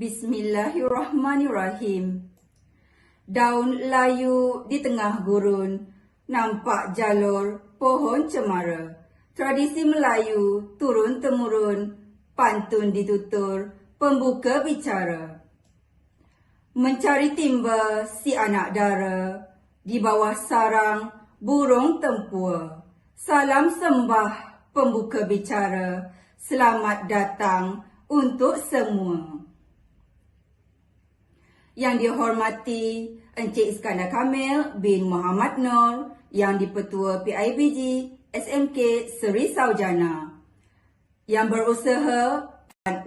Bismillahirrahmanirrahim. Daun layu di tengah gurun, nampak jalur pohon cemara. Tradisi Melayu turun-temurun, pantun ditutur, pembuka bicara. Mencari timba si anak dara, di bawah sarang burung tempua. Salam sembah pembuka bicara, selamat datang untuk semua. Yang dihormati Encik Iskandar Kamil bin Muhammad Nur, Yang di-Petua PIBG SMK Seri Saujana. Yang berusaha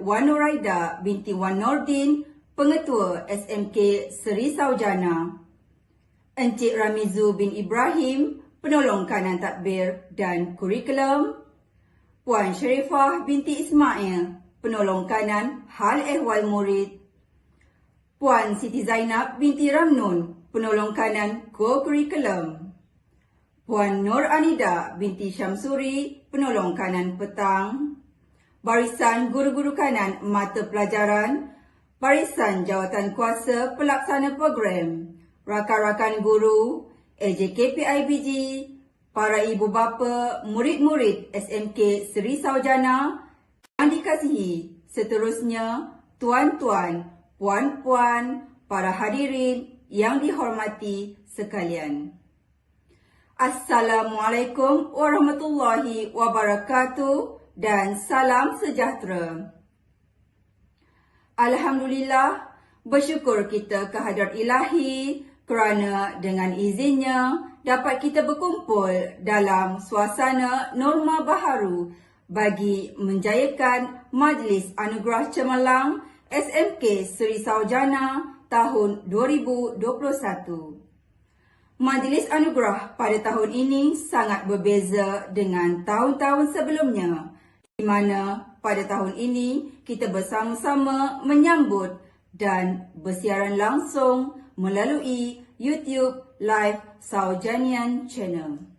Wan Nuraida binti Wan Nordin, Pengetua SMK Seri Saujana. Encik Ramizu bin Ibrahim, Penolong Kanan Tadbir dan Kurikulum. Puan Sharifah binti Ismail, Penolong Kanan Hal Ehwal Murid. Puan Siti Zainab binti Ramnun, Penolong Kanan Co-Kurikulum. Puan Nur Anida binti Syamsuri, Penolong Kanan Petang. Barisan Guru-Guru Kanan Mata Pelajaran, Barisan Jawatan Kuasa Pelaksana Program, Rakan-rakan guru, AJKPIBG, para ibu bapa, murid-murid SMK Seri Saujana yang dikasihi, seterusnya tuan-tuan, puan-puan, para hadirin yang dihormati sekalian. Assalamualaikum warahmatullahi wabarakatuh dan salam sejahtera. Alhamdulillah, bersyukur kita kehadrat Ilahi kerana dengan izinnya dapat kita berkumpul dalam suasana norma baharu bagi menjayakan Majlis Anugerah Cemerlang SMK Seri Saujana tahun 2021. Majlis Anugerah pada tahun ini sangat berbeza dengan tahun-tahun sebelumnya, di mana pada tahun ini kita bersama-sama menyambut dan bersiaran langsung melalui YouTube Live Saujanian Channel.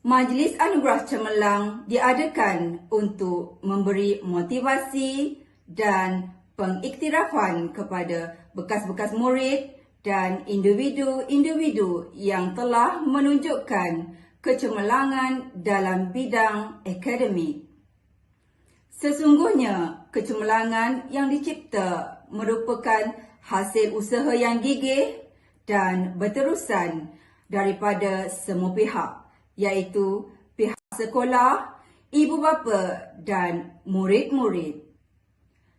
Majlis Anugerah Cemerlang diadakan untuk memberi motivasi dan pengiktirafan kepada bekas-bekas murid dan individu-individu yang telah menunjukkan kecemerlangan dalam bidang akademik. Sesungguhnya, kecemerlangan yang dicipta merupakan hasil usaha yang gigih dan berterusan daripada semua pihak, iaitu pihak sekolah, ibu bapa dan murid-murid.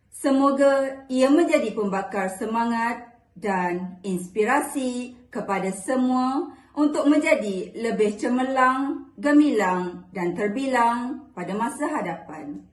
Semoga ia menjadi pembakar semangat dan inspirasi kepada semua untuk menjadi lebih cemerlang, gemilang dan terbilang pada masa hadapan.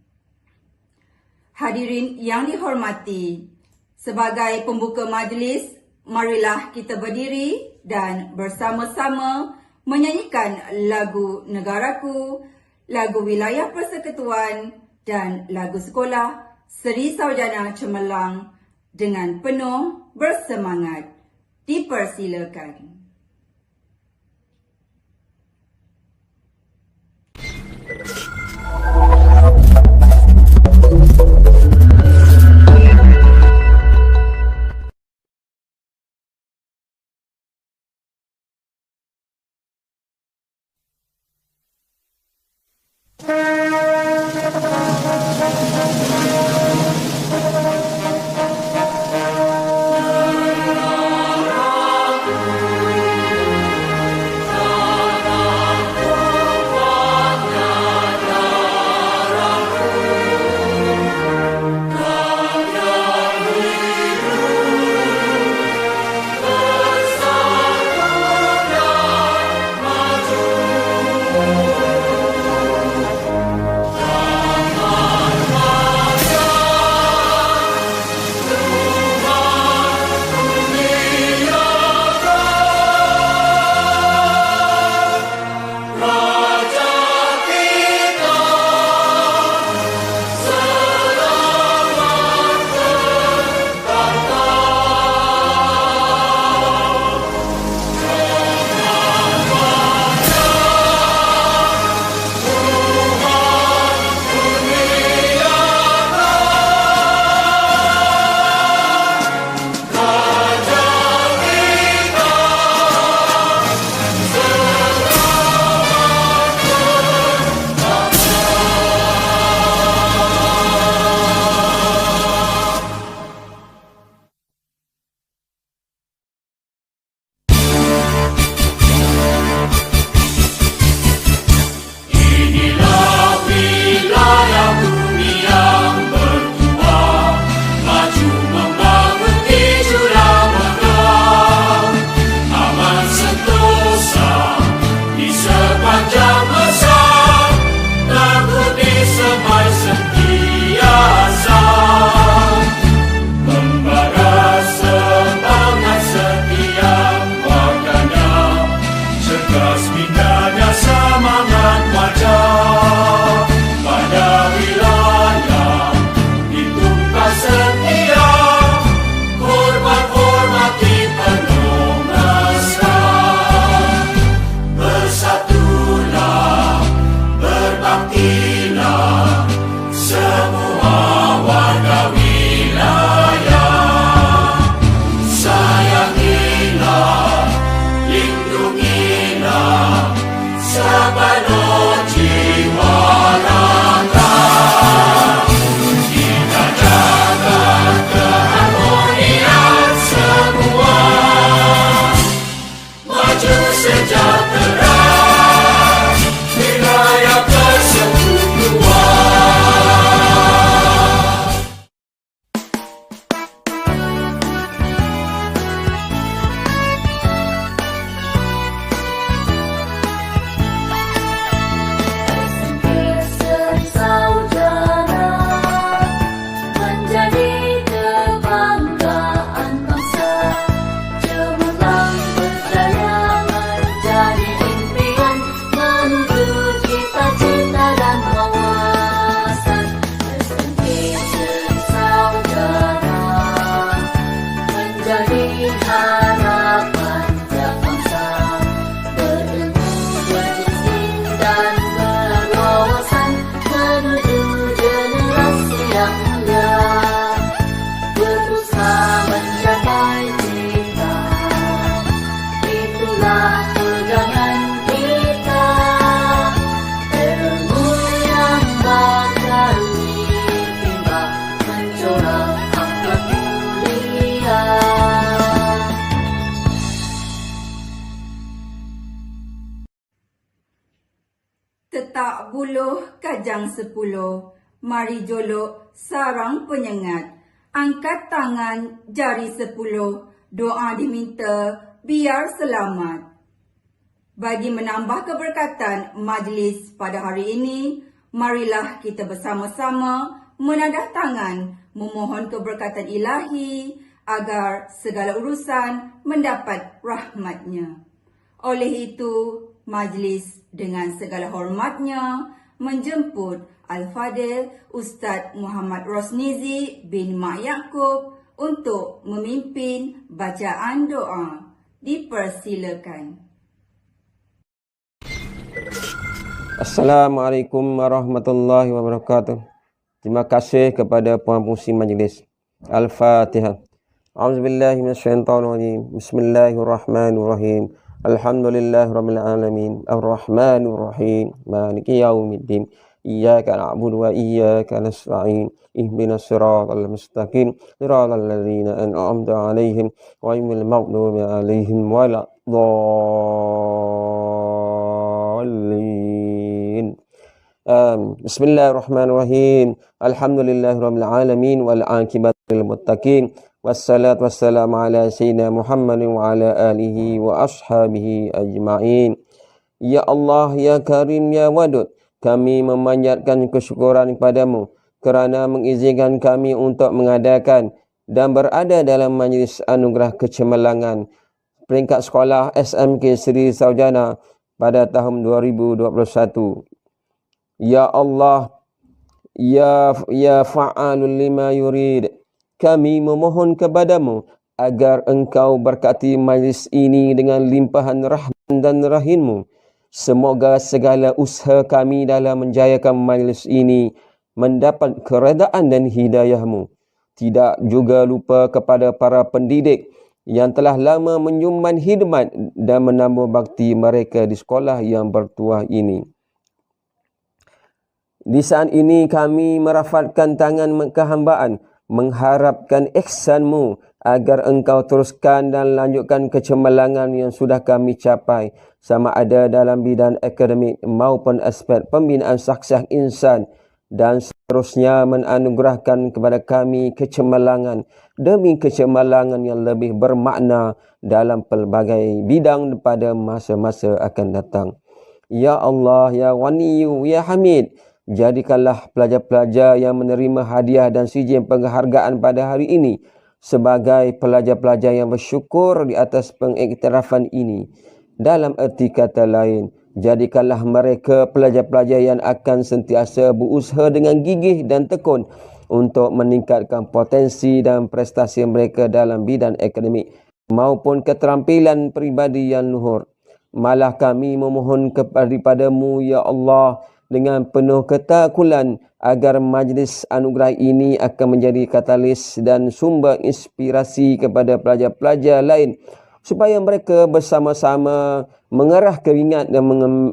Hadirin yang dihormati, sebagai pembuka majlis, marilah kita berdiri dan bersama-sama menyanyikan lagu Negaraku, lagu Wilayah Persekutuan dan lagu Sekolah Seri Saujana Cemerlang dengan penuh bersemangat. Dipersilakan. Negaraku Majang 10, mari jolok sarang penyengat. Angkat tangan jari 10, doa diminta biar selamat. Bagi menambah keberkatan majlis pada hari ini, marilah kita bersama-sama menadah tangan memohon keberkatan ilahi agar segala urusan mendapat rahmatnya. Oleh itu, majlis dengan segala hormatnya menjemput Al-Fadil Ustaz Muhammad Rosnizi bin Mak Yaakob untuk memimpin bacaan doa. Dipersilakan. Assalamualaikum warahmatullahi wabarakatuh. Terima kasih kepada puan pengurusi majlis. Al-Fatihah. A'udzubillahi minasyaitonirrajim. Bismillahirrahmanirrahim. Alhamdulillahirabbil alamin. Arrahmanirrahim. Maliki yaumiddin. Iyyaka na'budu wa iyyaka nasta'in. Ihdinas siratal mustaqim. Siratal ladzina an'amta 'alaihim ghairil maghdubi 'alaihim waladdallin. Bismillahirrahmanirrahim. Alhamdulillahirabbil alamin wal 'aqibatu lil muttaqin. Wassalatu wassalamu ala sayyidina Muhammadin wa ala alihi wa ashabihi ajma'in. Ya Allah, ya Karim, ya Wadud, kami memanjatkan kesyukuran kepadamu kerana mengizinkan kami untuk mengadakan dan berada dalam majlis anugerah kecemerlangan peringkat sekolah SMK Seri Saujana pada tahun 2021. Ya Allah, ya fa'alul lima yurid, kami memohon kepadamu agar engkau berkati majlis ini dengan limpahan rahman dan rahimmu. Semoga segala usaha kami dalam menjayakan majlis ini mendapat keredaan dan hidayahmu. Tidak juga lupa kepada para pendidik yang telah lama menyumbang khidmat dan menambah bakti mereka di sekolah yang bertuah ini. Di saat ini kami merafatkan tangan kehambaan, mengharapkan ihsanmu agar engkau teruskan dan lanjutkan kecemerlangan yang sudah kami capai, sama ada dalam bidang akademik maupun aspek pembinaan syakhsiah insan, dan seterusnya menganugerahkan kepada kami kecemerlangan demi kecemerlangan yang lebih bermakna dalam pelbagai bidang pada masa-masa akan datang. Ya Allah, ya Ghaniyu, ya Hamid, jadikanlah pelajar-pelajar yang menerima hadiah dan sijil penghargaan pada hari ini sebagai pelajar-pelajar yang bersyukur di atas pengiktirafan ini. Dalam erti kata lain, jadikanlah mereka pelajar-pelajar yang akan sentiasa berusaha dengan gigih dan tekun untuk meningkatkan potensi dan prestasi mereka dalam bidang akademik maupun keterampilan peribadi yang luhur. Malah kami memohon kepadamu, ya Allah, dengan penuh ketakulan agar majlis anugerah ini akan menjadi katalis dan sumber inspirasi kepada pelajar-pelajar lain supaya mereka bersama-sama mengerah keringat dan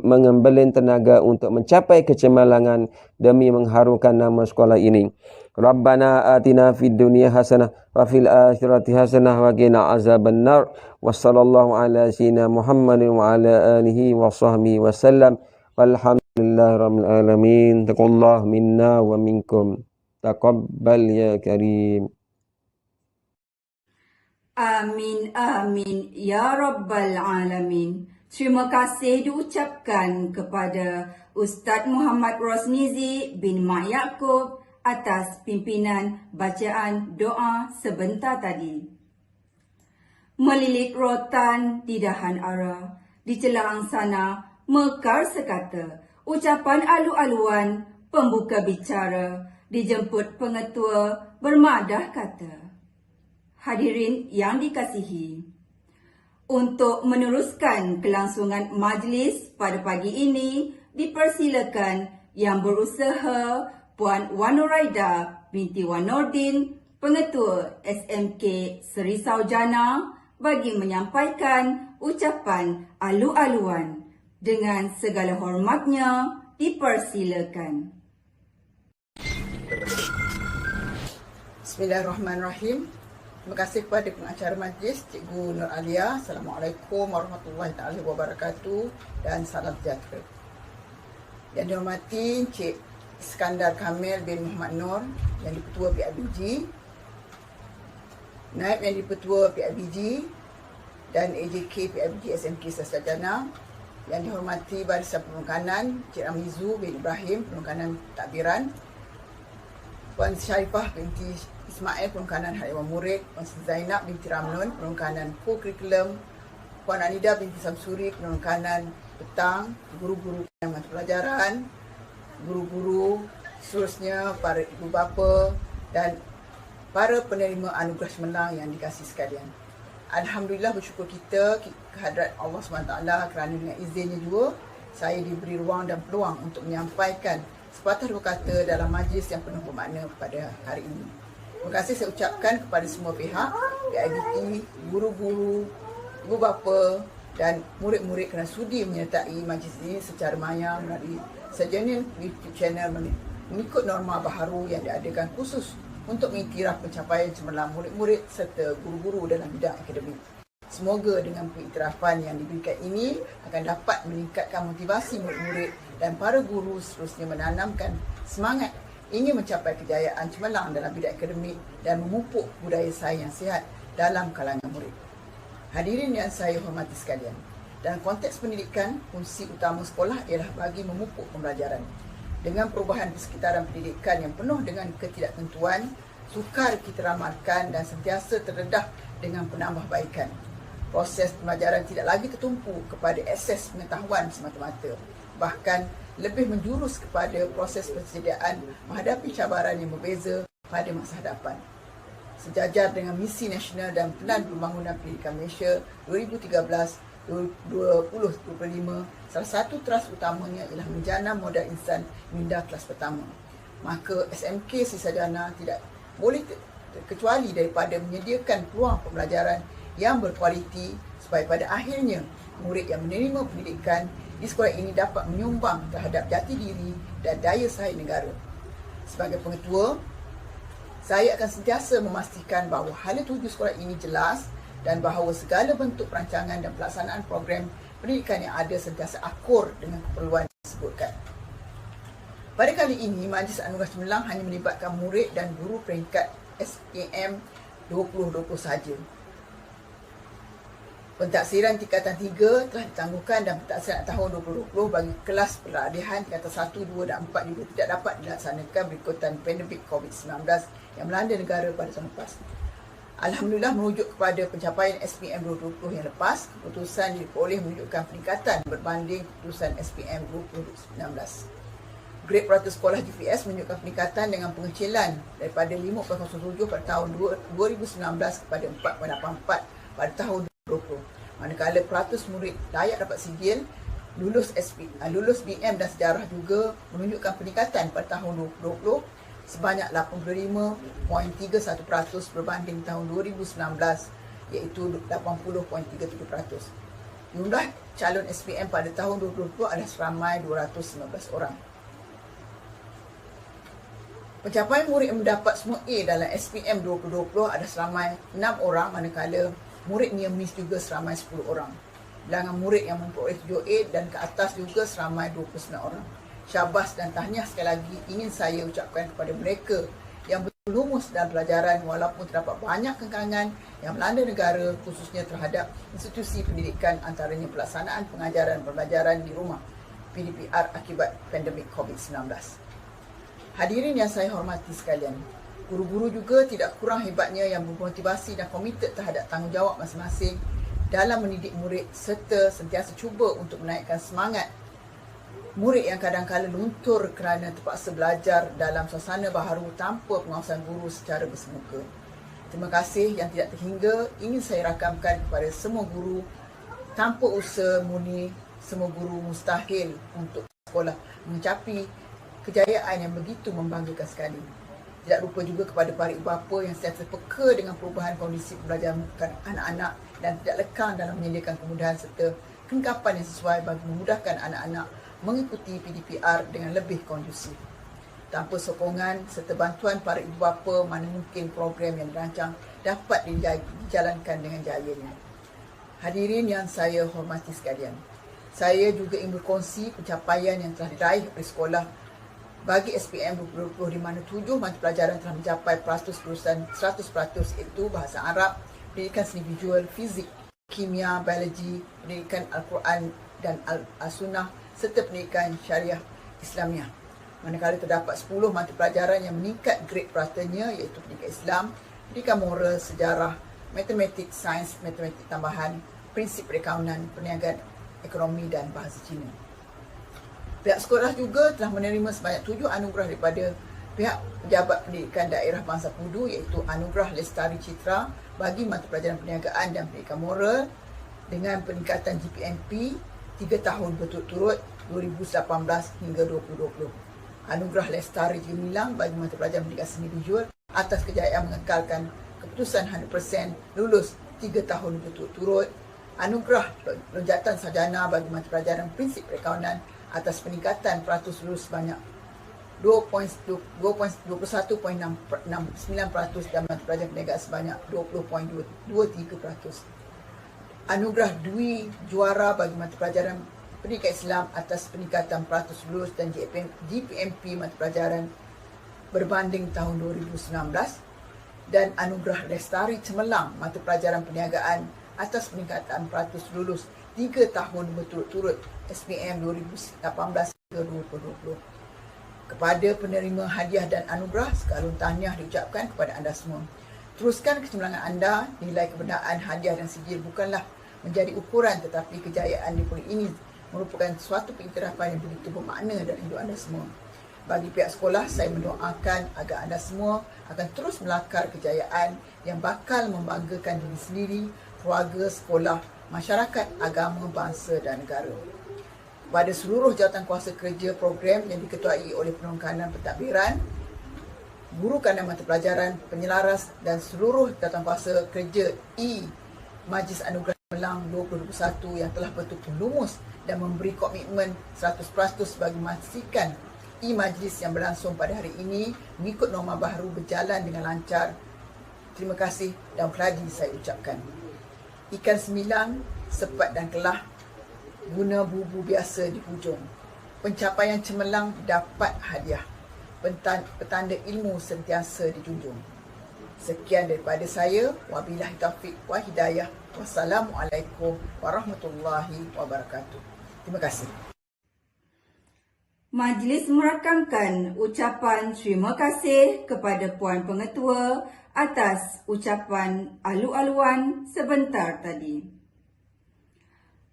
mengembalin tenaga untuk mencapai kecemerlangan demi mengharumkan nama sekolah ini. Rabbana atina fid dunya hasanah wa fil akhirati hasanah wa qina azabannar. Wassallallahu ala sayyidina Muhammadin wa ala alihi wa sahbihi wasallam. Walhamdulillahirabbil alamin. Taqullah minna wa minkum. Taqabbal ya Karim. Amin, amin, ya Rabbal Alamin. Terima kasih diucapkan kepada Ustaz Muhammad Rosnizi bin Mak Yaakob atas pimpinan bacaan doa sebentar tadi. Melilit rotan di dahan ara, di celah sana mekar sekata, ucapan alu-aluan pembuka bicara, dijemput pengetua bermadah kata. Hadirin yang dikasihi, untuk meneruskan kelangsungan majlis pada pagi ini, dipersilakan yang berusaha Puan Wan Nuraida binti Wan Nordin, Pengetua SMK Seri Saujana, bagi menyampaikan ucapan alu-aluan. Dengan segala hormatnya, dipersilakan. Bismillahirrahmanirrahim. Terima kasih kepada pengacara majlis Cikgu Nur Alia. Assalamualaikum warahmatullahi wabarakatuh dan salam sejahtera. Yang dihormati Cik Iskandar Kamil bin Muhammad Nur yang di-Ketua PIBG, Naib yang di-Ketua PIBG dan AJK PIBG SMK Sarjana, yang dihormati Barisan Penekanan Cik Amizu bin Ibrahim Penekanan Takbiran, Puan Syarifah binti Ismail Penekanan Hariwan Murid, Puan Zainab binti Ramnun Penekanan Co-Curriculum, Puan Anida binti Samsuri Penekanan Petang, guru-guru mata pelajaran, guru-guru, seterusnya para ibu bapa dan para penerima anugerah cemerlang yang dikasihi sekalian. Alhamdulillah, bersyukur kita kehadrat Allah SWT kerana dengan izinnya juga saya diberi ruang dan peluang untuk menyampaikan sepatah dua kata dalam majlis yang penuh bermakna pada hari ini. Terima kasih saya ucapkan kepada semua pihak, PIBG, guru-guru, ibu bapa dan murid-murid kerana sudi menyertai majlis ini secara maya melalui sejenis YouTube channel mengikut norma baharu yang diadakan khusus untuk mengiktiraf pencapaian cemerlang murid-murid serta guru-guru dalam bidang akademik. Semoga dengan pengiktirafan yang diberikan ini akan dapat meningkatkan motivasi murid-murid dan para guru seterusnya menanamkan semangat ingin mencapai kejayaan cemerlang dalam bidang akademik dan memupuk budaya sains yang sihat dalam kalangan murid. Hadirin yang saya hormati sekalian, dalam konteks pendidikan, fungsi utama sekolah ialah bagi memupuk pembelajaran. Dengan perubahan persekitaran pendidikan yang penuh dengan ketidaktentuan, sukar kita ramalkan dan sentiasa terdedah dengan penambahbaikan. Proses pembelajaran tidak lagi tertumpu kepada akses pengetahuan semata-mata, bahkan lebih menjurus kepada proses persediaan menghadapi cabaran yang berbeza pada masa hadapan. Sejajar dengan misi nasional dan Pelan Pembangunan Pendidikan Malaysia 2013-2025, salah satu teras utamanya ialah menjana modal insan minda kelas pertama. Maka SMK Sarjana tidak boleh terkecuali daripada menyediakan peluang pembelajaran yang berkualiti supaya pada akhirnya murid yang menerima pendidikan di sekolah ini dapat menyumbang terhadap jati diri dan daya saing negara. Sebagai pengetua, saya akan sentiasa memastikan bahawa hala tuju sekolah ini jelas dan bahawa segala bentuk perancangan dan pelaksanaan program pendidikan yang ada sentiasa akur dengan keperluan disebutkan. Pada kali ini, Majlis Anugerah Cemerlang hanya melibatkan murid dan guru peringkat SPM 2020 sahaja. Pentaksiran tingkatan 3 telah ditangguhkan dan pentaksiran tahun 2020 bagi kelas peralihan tingkatan 1, 2 dan 4 juga tidak dapat dilaksanakan berikutan pandemik COVID-19 yang melanda negara pada tahun lepas. Alhamdulillah, merujuk kepada pencapaian SPM 2020 yang lepas, keputusan diperoleh menunjukkan peningkatan berbanding keputusan SPM 2019. Grade peratus sekolah GPS menunjukkan peningkatan dengan pengecilan daripada 5.07 pada tahun 2019 kepada 4.84 pada tahun 2020. Manakala peratus murid layak dapat sijil, lulus BM dan sejarah juga menunjukkan peningkatan pada tahun 2020 sebanyak 85.31% berbanding tahun 2019 iaitu 80.37%. Jumlah calon SPM pada tahun 2020 adalah seramai 219 orang. Pencapaian murid yang mendapat semua A dalam SPM 2020 adalah seramai 6 orang, manakala murid near miss juga seramai 10 orang. Bilangan murid yang memperoleh 7A dan ke atas juga seramai 29 orang. Syabas dan tahniah sekali lagi ingin saya ucapkan kepada mereka yang berlumus dalam pelajaran walaupun terdapat banyak kengkangan yang melanda negara khususnya terhadap institusi pendidikan, antaranya pelaksanaan pengajaran pembelajaran di rumah PDPR akibat pandemik COVID-19. Hadirin yang saya hormati sekalian, guru-guru juga tidak kurang hebatnya yang bermotivasi dan komited terhadap tanggungjawab masing-masing dalam mendidik murid serta sentiasa cuba untuk menaikkan semangat murid yang kadang-kadang luntur kerana terpaksa belajar dalam suasana baharu tanpa pengawasan guru secara bersemuka. Terima kasih yang tidak terhingga ingin saya rakamkan kepada semua guru. Tanpa usaha murni, semua guru mustahil untuk sekolah mencapai kejayaan yang begitu membanggakan sekali. Tidak lupa juga kepada para ibu bapa yang sentiasa peka dengan perubahan kondisi pembelajaran anak-anak dan tidak lekang dalam menyediakan kemudahan serta kelengkapan yang sesuai bagi memudahkan anak-anak mengikuti PDPR dengan lebih kondusif. Tanpa sokongan serta bantuan para ibu bapa, mana mungkin program yang dirancang dapat dijalankan dengan jayanya. Hadirin yang saya hormati sekalian, saya juga ingin berkongsi pencapaian yang telah diraih oleh sekolah bagi SPM 2020 di mana 7 mata pelajaran telah mencapai kelulusan 100% iaitu bahasa Arab, pendidikan seni visual, fizik, kimia, biologi, pendidikan Al-Quran dan Al-Sunnah serta pendidikan syariah Islamiah. Manakala terdapat 10 mata pelajaran yang meningkat grade puratanya iaitu pendidikan Islam, pendidikan moral, sejarah, matematik, sains, matematik tambahan, prinsip perakaunan, perniagaan ekonomi dan bahasa Cina. Pihak sekolah juga telah menerima sebanyak 7 anugerah daripada pihak Pejabat Pendidikan Daerah Bangsa Pudu iaitu Anugerah Lestari Citra bagi mata pelajaran perniagaan dan pendidikan moral dengan peningkatan GPMP 3 tahun berturut-turut 2018 hingga 2020. Anugerah Lestari Gemilang bagi mata pelajaran pendidikan seni visual atas kejayaan mengekalkan keputusan 100% lulus 3 tahun berturut-turut. Anugerah Lonjatan Sarjana bagi mata pelajaran prinsip perakaunan atas peningkatan peratus lulus sebanyak 21.69% dan mata pelajaran perniagaan sebanyak 20.23%. Anugerah Dwi Juara bagi mata pelajaran pendidikan Islam atas peningkatan peratus lulus dan GPMP mata pelajaran berbanding tahun 2019 dan Anugerah Lestari Cemerlang mata pelajaran perniagaan atas peningkatan peratus lulus 3 tahun berturut-turut SPM 2018 hingga 2020. Kepada penerima hadiah dan anugerah, sekalun tahniah diucapkan kepada anda semua. Teruskan kecemerlangan anda, nilai kebenaran hadiah dan sijil bukanlah menjadi ukuran tetapi kejayaan di negeri ini merupakan suatu pengiktirafan yang begitu bermakna dalam hidup anda semua. Bagi pihak sekolah, saya mendoakan agar anda semua akan terus melakar kejayaan yang bakal membanggakan diri sendiri, keluarga, sekolah, masyarakat, agama, bangsa dan negara. Kepada seluruh jawatan kuasa kerja program yang diketuai oleh Penolong Kanan Pentadbiran, guru kanan mata pelajaran, penyelaras dan seluruh jawatan kuasa kerja Majlis Anugerah Cemerlang 2021 yang telah betul-betul lumus dan memberi komitmen 100% bagi memastikan Majlis yang berlangsung pada hari ini mengikut norma baru berjalan dengan lancar. Terima kasih dan keladi saya ucapkan. Ikan semilang, sepat dan kelah guna bubu biasa di hujung. Pencapaian cemerlang dapat hadiah. Petanda ilmu sentiasa dijunjung. Sekian daripada saya. Wabillahi taufiq wa hidayah. Wassalamualaikum warahmatullahi wabarakatuh. Terima kasih. Majlis merakamkan ucapan terima kasih kepada Puan Pengetua atas ucapan alu-aluan sebentar tadi.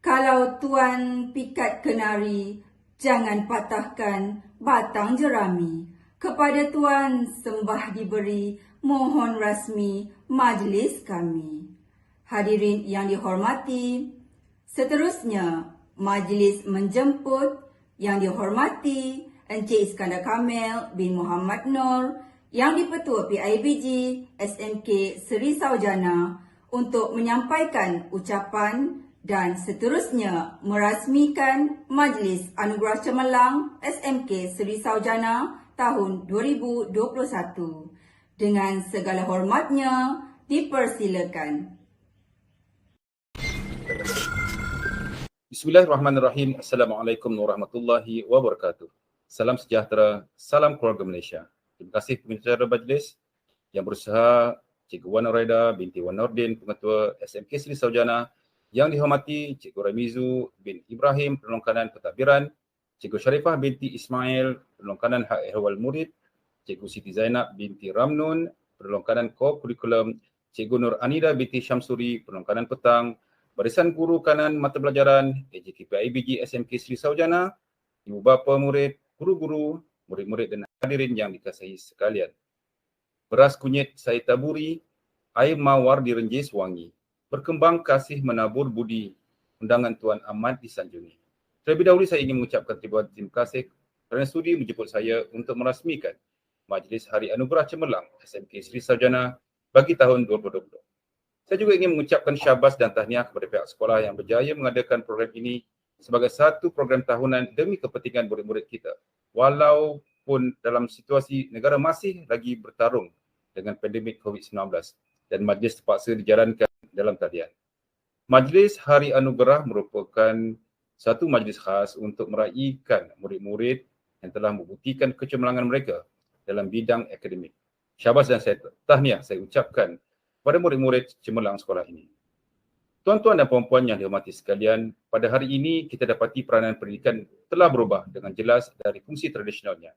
Kalau Tuan pikat kenari, jangan patahkan batang jerami. Kepada Tuan sembah diberi, mohon rasmi majlis kami. Hadirin yang dihormati, seterusnya majlis menjemput yang dihormati Encik Iskandar Kamil bin Muhammad Nur yang di-Pertua PIBG SMK Seri Saujana untuk menyampaikan ucapan dan seterusnya merasmikan Majlis Anugerah Cemerlang SMK Seri Saujana tahun 2021. Dengan segala hormatnya, dipersilakan. Bismillahirrahmanirrahim. Assalamualaikum warahmatullahi wabarakatuh. Salam sejahtera, salam keluarga Malaysia. Terima kasih pemerintah majlis yang berusaha, Cikgu Wan Noraida binti Wan Nordin, Pengetua SMK Seri Saujana, yang dihormati Cikgu Ramizu bin Ibrahim, Penolong Kanan Pentadbiran, Cikgu Sharifah binti Ismail, Penolong Kanan Hak Ehwal Murid, Cikgu Siti Zainab binti Ramnun, Penolong Kanan Co-Kurikulum, Cikgu Nur Anida binti Syamsuri, Penolong Kanan Petang, Barisan Guru Kanan Mata Pelajaran AJKPIBG SMK Seri Saujana, Ibu bapa murid, guru-guru, murid-murid dan hadirin yang dikasihi sekalian. Beras kunyit saya taburi, air mawar direnjis wangi. Berkembang kasih menabur budi, undangan Tuan Ahmad disanjungi. Terlebih dahulu saya ingin mengucapkan terima kasih kerana sudi menjemput saya untuk merasmikan Majlis Hari Anugerah Cemerlang SMK Seri Saujana bagi tahun 2020. Saya juga ingin mengucapkan syabas dan tahniah kepada pihak sekolah yang berjaya mengadakan program ini sebagai satu program tahunan demi kepentingan murid-murid kita. Walaupun dalam situasi negara masih lagi bertarung dengan pandemik COVID-19 dan majlis terpaksa dijalankan dalam talian. Majlis Hari Anugerah merupakan satu majlis khas untuk meraihkan murid-murid yang telah membuktikan kecemerlangan mereka dalam bidang akademik. Syabas dan tahniah saya ucapkan kepada murid-murid cemerlang sekolah ini. Tuan-tuan dan puan-puan yang dihormati sekalian, pada hari ini kita dapati peranan pendidikan telah berubah dengan jelas dari fungsi tradisionalnya.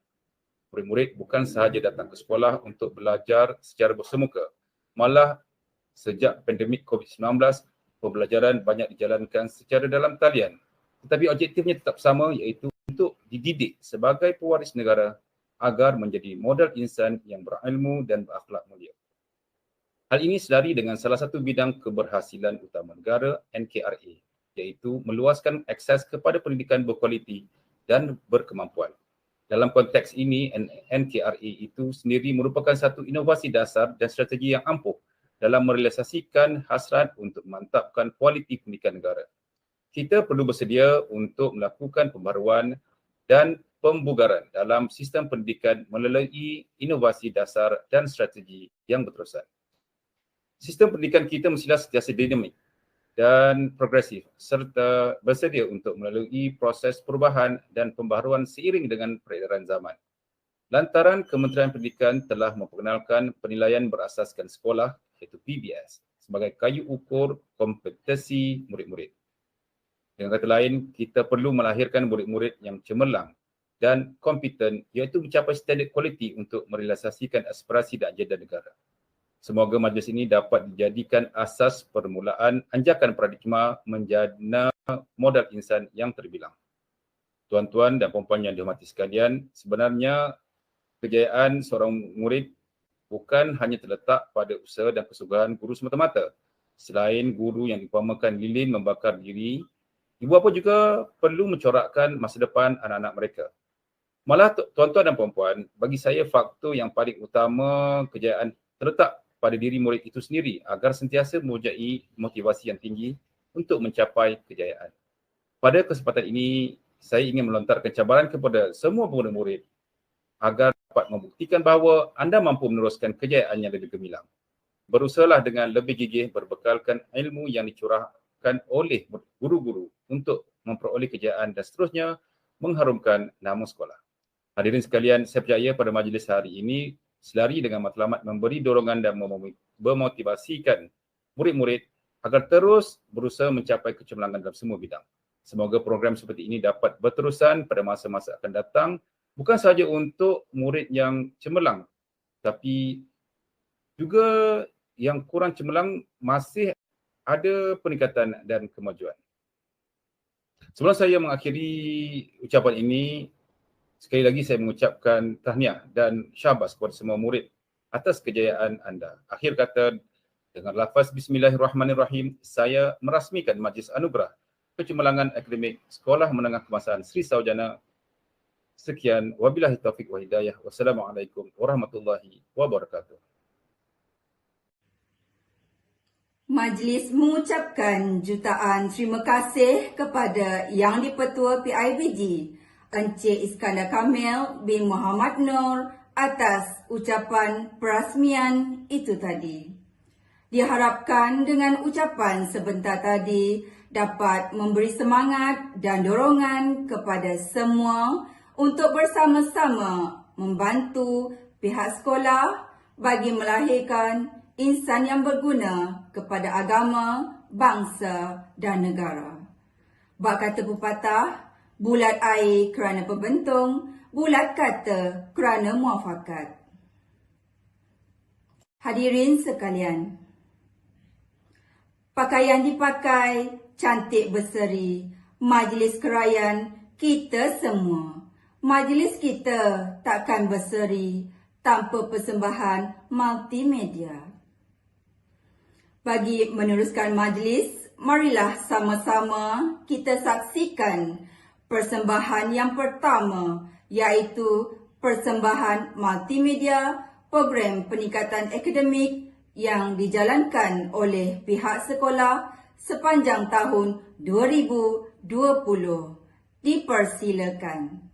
Murid-murid bukan sahaja datang ke sekolah untuk belajar secara bersemuka, malah sejak pandemik COVID-19, pembelajaran banyak dijalankan secara dalam talian. Tetapi objektifnya tetap sama, iaitu untuk dididik sebagai pewaris negara agar menjadi model insan yang berilmu dan berakhlak mulia. Hal ini selari dengan salah satu bidang keberhasilan utama negara, NKRA, iaitu meluaskan akses kepada pendidikan berkualiti dan berkemampuan. Dalam konteks ini, NKRA itu sendiri merupakan satu inovasi dasar dan strategi yang ampuh dalam merealisasikan hasrat untuk memantapkan kualiti pendidikan negara. Kita perlu bersedia untuk melakukan pembaharuan dan pembugaran dalam sistem pendidikan melalui inovasi dasar dan strategi yang berterusan. Sistem pendidikan kita mestilah sentiasa dinamik dan progresif serta bersedia untuk melalui proses perubahan dan pembaharuan seiring dengan peredaran zaman. Lantaran Kementerian Pendidikan telah memperkenalkan penilaian berasaskan sekolah iaitu PBS sebagai kayu ukur kompetensi murid-murid. Dengan kata lain, kita perlu melahirkan murid-murid yang cemerlang dan kompeten iaitu mencapai standard kualiti untuk merealisasikan aspirasi dan agenda negara. Semoga majlis ini dapat dijadikan asas permulaan anjakan paradigma menjadi modal insan yang terbilang. Tuan-tuan dan puan-puan yang dihormati sekalian, sebenarnya kejayaan seorang murid bukan hanya terletak pada usaha dan kesusahan guru semata-mata. Selain guru yang diumpamakan lilin membakar diri, ibu bapa juga perlu mencorakkan masa depan anak-anak mereka. Malah tuan-tuan dan puan-puan, bagi saya faktor yang paling utama kejayaan terletak pada diri murid itu sendiri agar sentiasa mempunyai motivasi yang tinggi untuk mencapai kejayaan. Pada kesempatan ini, saya ingin melontarkan cabaran kepada semua murid-murid agar dapat membuktikan bahawa anda mampu meneruskan kejayaan yang lebih gemilang. Berusahalah dengan lebih gigih berbekalkan ilmu yang dicurahkan oleh guru-guru untuk memperoleh kejayaan dan seterusnya mengharumkan nama sekolah. Hadirin sekalian, saya percaya pada majlis hari ini selari dengan matlamat memberi dorongan dan memotivasikan murid-murid agar terus berusaha mencapai kecemerlangan dalam semua bidang. Semoga program seperti ini dapat berterusan pada masa-masa akan datang, bukan sahaja untuk murid yang cemerlang, tapi juga yang kurang cemerlang masih ada peningkatan dan kemajuan. Sebelum saya mengakhiri ucapan ini, sekali lagi saya mengucapkan tahniah dan syabas kepada semua murid atas kejayaan anda. Akhir kata, dengan lafaz Bismillahirrahmanirrahim, saya merasmikan Majlis Anugerah Kecemerlangan Akademik Sekolah Menengah Kebangsaan Sri Saujana. Sekian, wabillahi taufiq wa hidayah. Wassalamualaikum warahmatullahi wabarakatuh. Majlis mengucapkan jutaan terima kasih kepada Yang di-Pertua PIBG, Encik Iskandar Kamil bin Muhammad Nur atas ucapan perasmian itu tadi. Diharapkan dengan ucapan sebentar tadi dapat memberi semangat dan dorongan kepada semua untuk bersama-sama membantu pihak sekolah bagi melahirkan insan yang berguna kepada agama, bangsa dan negara. Bak kata pepatah, bulat air kerana pembentung, bulat kata kerana muafakat. Hadirin sekalian, pakaian dipakai, cantik berseri, majlis kerayan kita semua. Majlis kita takkan berseri tanpa persembahan multimedia. Bagi meneruskan majlis, marilah sama-sama kita saksikan persembahan yang pertama, iaitu persembahan multimedia program peningkatan akademik yang dijalankan oleh pihak sekolah sepanjang tahun 2020. Dipersilakan.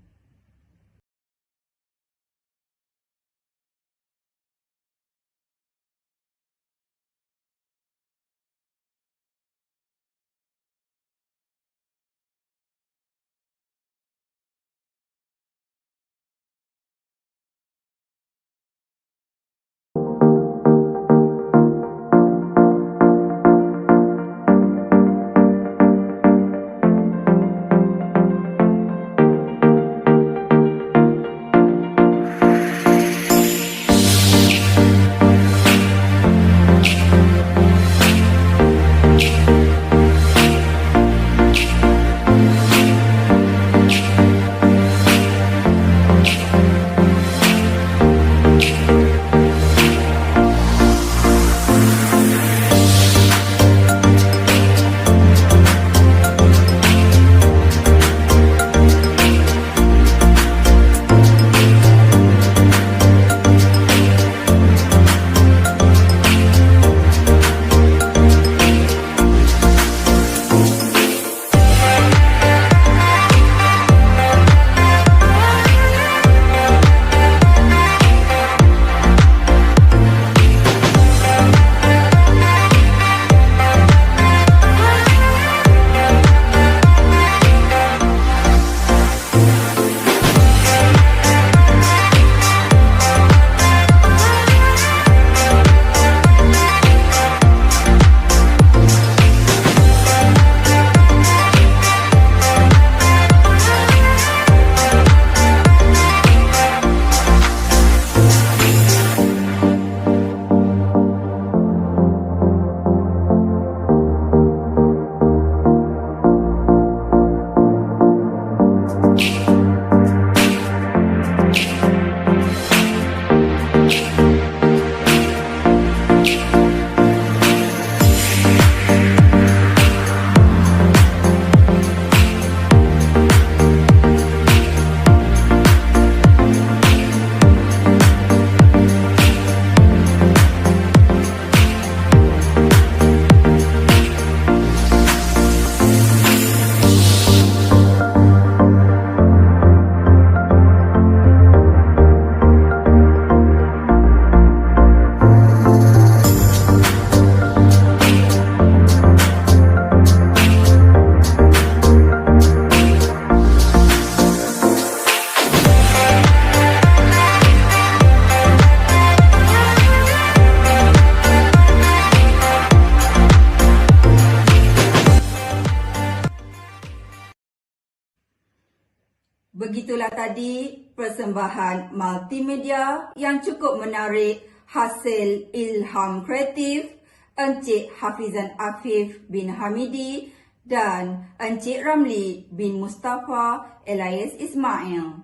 tadi persembahan multimedia yang cukup menarik hasil ilham kreatif Encik Hafizan Afif bin Hamidi dan Encik Ramli bin Mustafa Elias Ismail.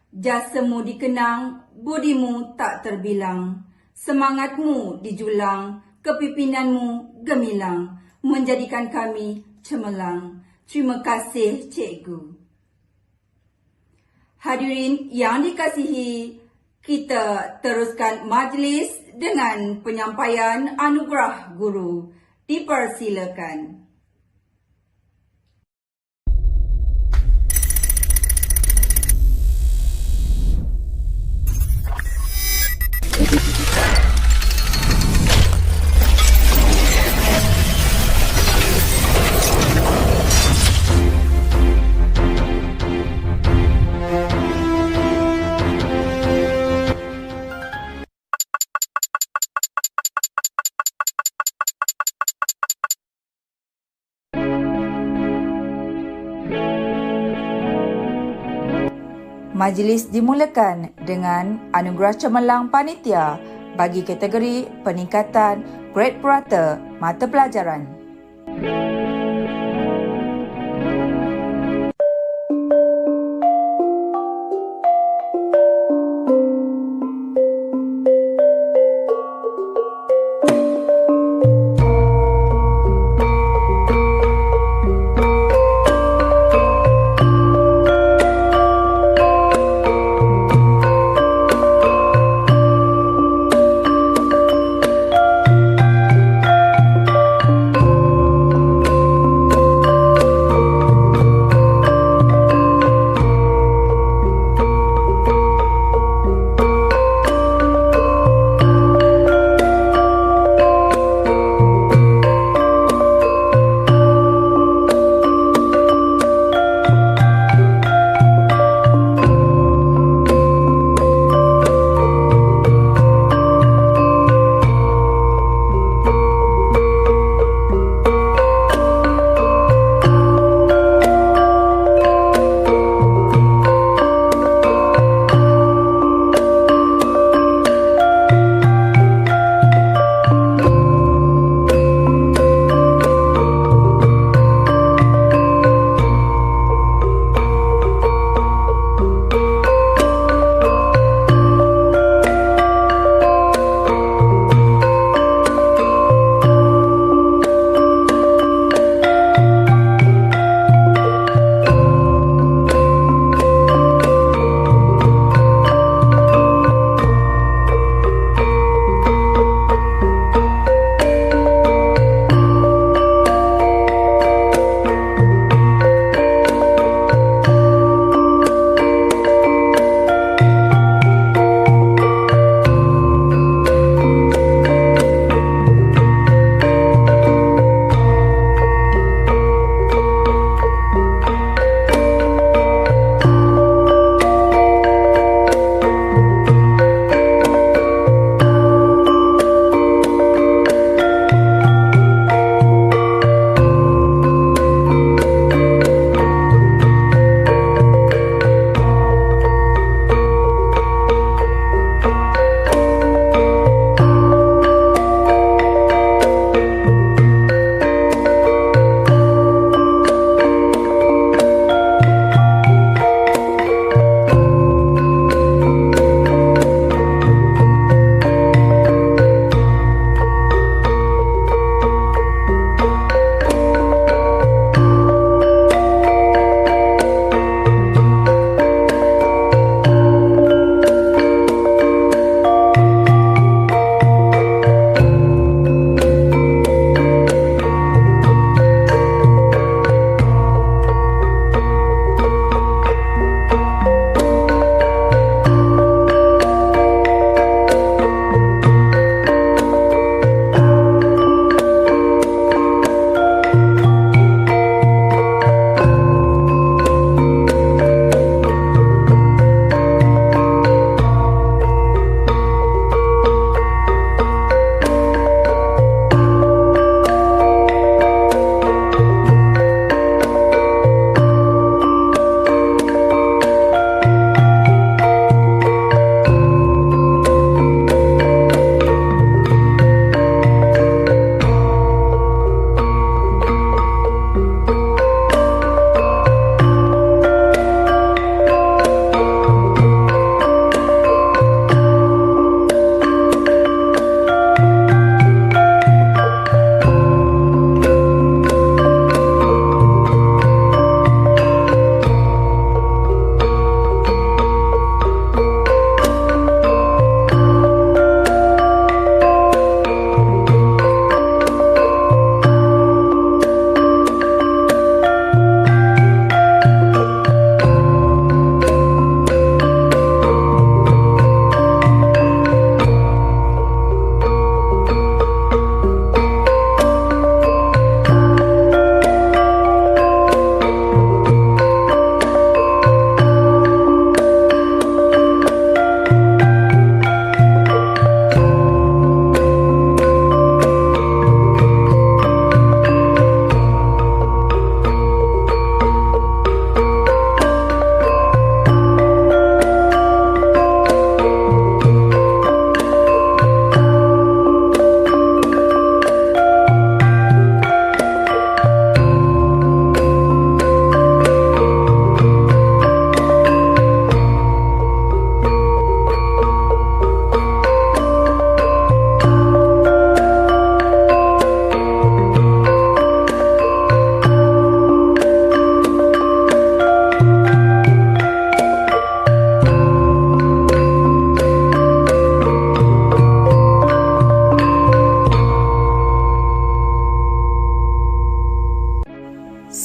Jasamu dikenang, budimu tak terbilang. Semangatmu dijulang, kepimpinan,mu gemilang, menjadikan kami cemerlang. Terima kasih, Cikgu. Hadirin yang dikasihi, kita teruskan majlis dengan penyampaian anugerah guru. Dipersilakan. Majlis dimulakan dengan anugerah cemerlang panitia bagi kategori peningkatan grade purata mata pelajaran.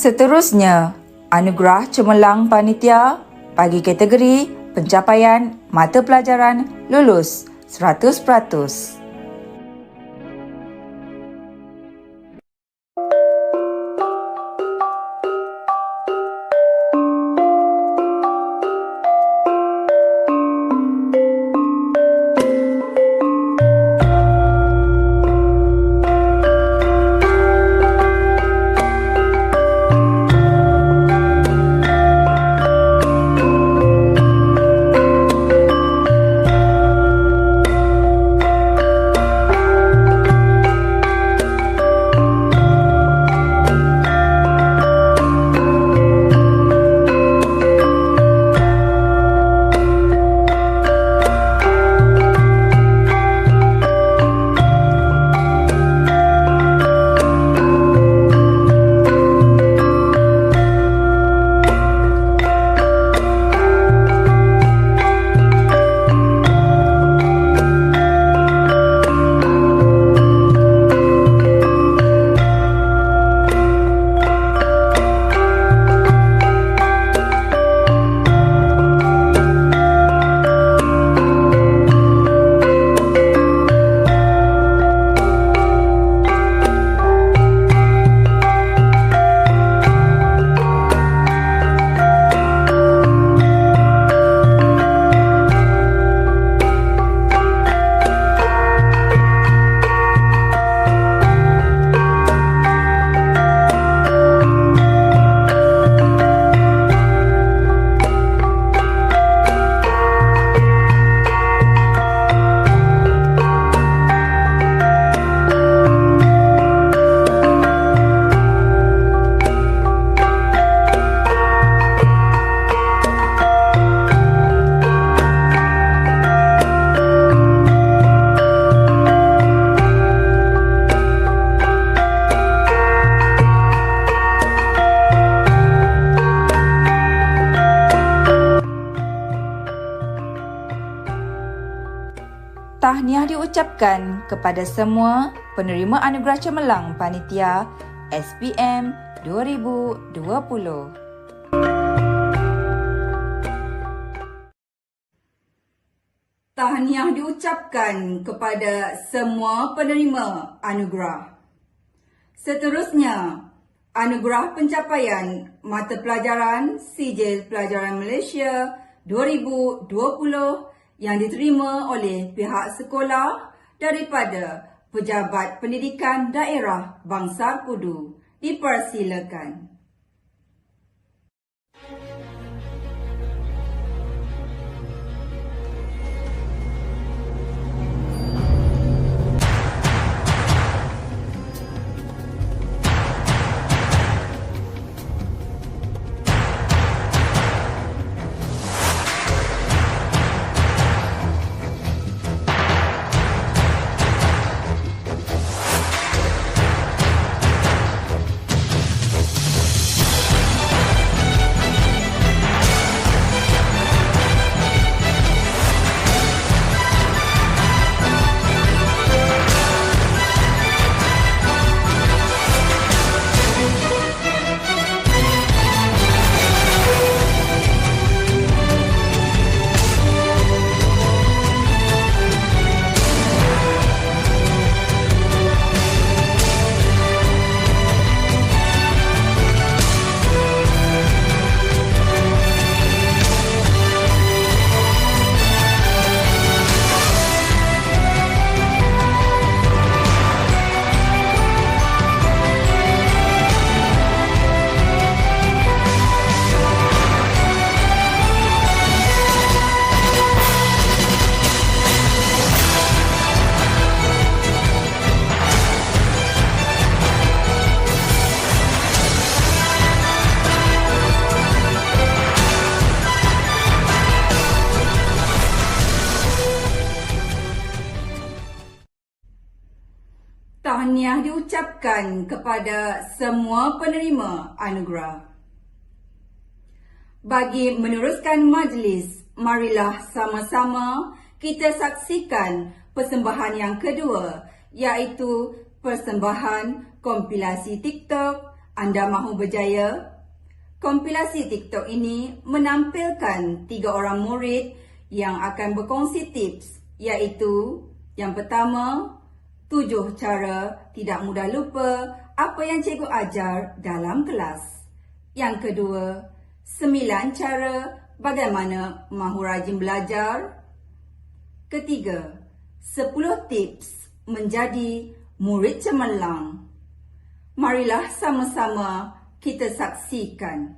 Seterusnya, Anugerah Cemerlang Panitia bagi kategori pencapaian mata pelajaran lulus 100%. Tahniah diucapkan kepada semua penerima Anugerah Cemerlang Panitia SPM 2020. Tahniah diucapkan kepada semua penerima anugerah. Seterusnya, Anugerah Pencapaian Mata Pelajaran Sijil Pelajaran Malaysia 2020 yang diterima oleh pihak sekolah daripada Pejabat Pendidikan Daerah Bangsa Kudu. Dipersilakan. Tahniah diucapkan kepada semua penerima anugerah. Bagi meneruskan majlis, marilah sama-sama kita saksikan persembahan yang kedua, iaitu persembahan kompilasi TikTok Anda mahu berjaya? Kompilasi TikTok ini menampilkan 3 orang murid yang akan berkongsi tips, iaitu yang pertama, 7 cara tidak mudah lupa apa yang cikgu ajar dalam kelas. Yang kedua, 9 cara bagaimana mahu rajin belajar. Ketiga, 10 tips menjadi murid cemerlang. Marilah sama-sama kita saksikan.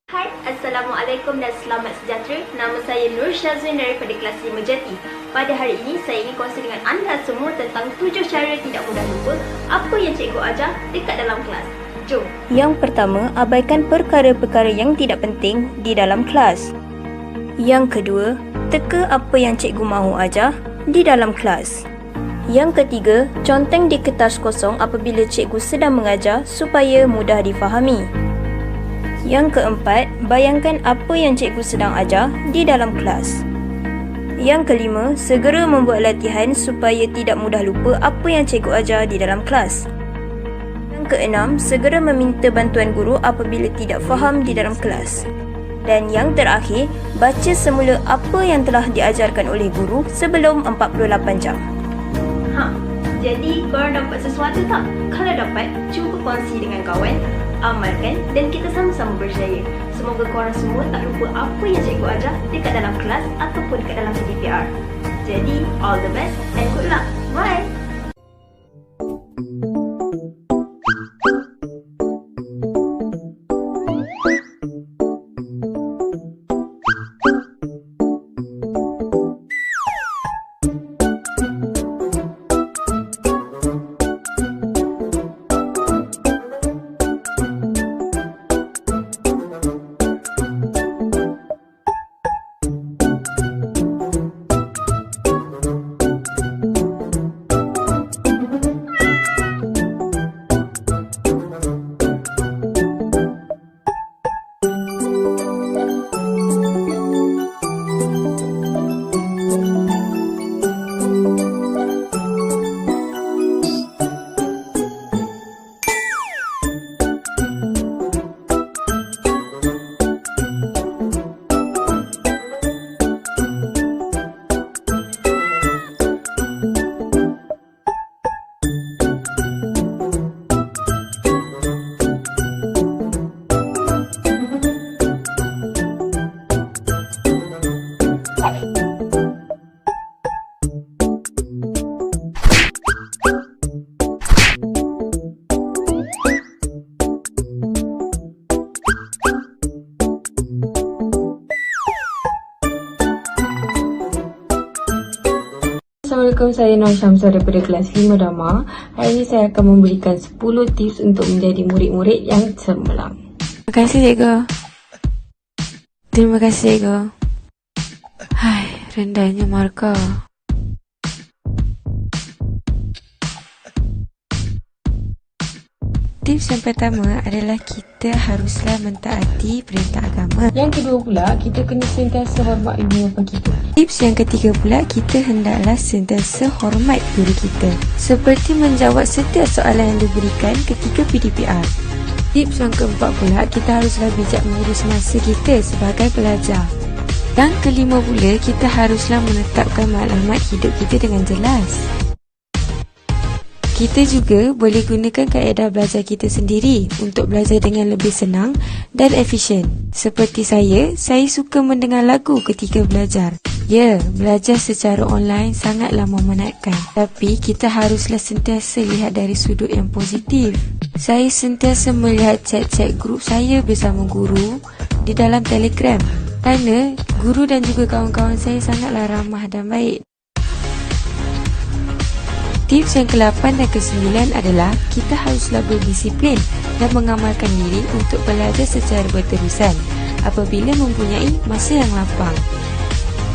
Hai, Assalamualaikum dan selamat sejahtera. Nama saya Nur Syazwin daripada kelas 5 Jati. Pada hari ini, saya ingin kongsi dengan anda semua tentang 7 cara tidak mudah lupa apa yang cikgu ajar dekat dalam kelas. Jom. Yang pertama, abaikan perkara-perkara yang tidak penting di dalam kelas. Yang kedua, teka apa yang cikgu mahu ajar di dalam kelas. Yang ketiga, conteng di kertas kosong apabila cikgu sedang mengajar supaya mudah difahami. Yang keempat, bayangkan apa yang cikgu sedang ajar di dalam kelas. Yang kelima, segera membuat latihan supaya tidak mudah lupa apa yang cikgu ajar di dalam kelas. Yang keenam, segera meminta bantuan guru apabila tidak faham di dalam kelas. Dan yang terakhir, baca semula apa yang telah diajarkan oleh guru sebelum 48 jam. Jadi korang dapat sesuatu tak? Kalau dapat, cuba kongsi dengan kawan, amalkan dan kita sama-sama berjaya. Semoga korang semua tak lupa apa yang cikgu ajar dekat dalam kelas ataupun dekat dalam CDPR. Jadi, all the best and good luck. Bye! Assalamualaikum, saya Nur Syamsah daripada kelas 5 Dama. Hari ini saya akan memberikan 10 tips untuk menjadi murid-murid yang cemerlang. Terima kasih, cikgu. Terima kasih, cikgu. Hai, rendahnya markah. Tips yang pertama adalah kita haruslah mentaati perintah agama. Yang kedua pula, kita kena sentiasa hormat ibu bapa kita. Tips yang ketiga pula, kita hendaklah sentiasa hormat guru kita, seperti menjawab setiap soalan yang diberikan ketika PDPR. Tips yang keempat pula, kita haruslah bijak mengurus masa kita sebagai pelajar. Yang kelima pula, kita haruslah menetapkan maklumat hidup kita dengan jelas. Kita juga boleh gunakan kaedah belajar kita sendiri untuk belajar dengan lebih senang dan efisien. Seperti saya suka mendengar lagu ketika belajar. Ya, belajar secara online sangatlah memenatkan. Tapi kita haruslah sentiasa lihat dari sudut yang positif. Saya sentiasa melihat chat-chat grup saya bersama guru di dalam Telegram. Kerana guru dan juga kawan-kawan saya sangatlah ramah dan baik. Tips yang ke-8 dan ke-9 adalah kita haruslah berdisiplin dan mengamalkan diri untuk belajar secara berterusan apabila mempunyai masa yang lapang.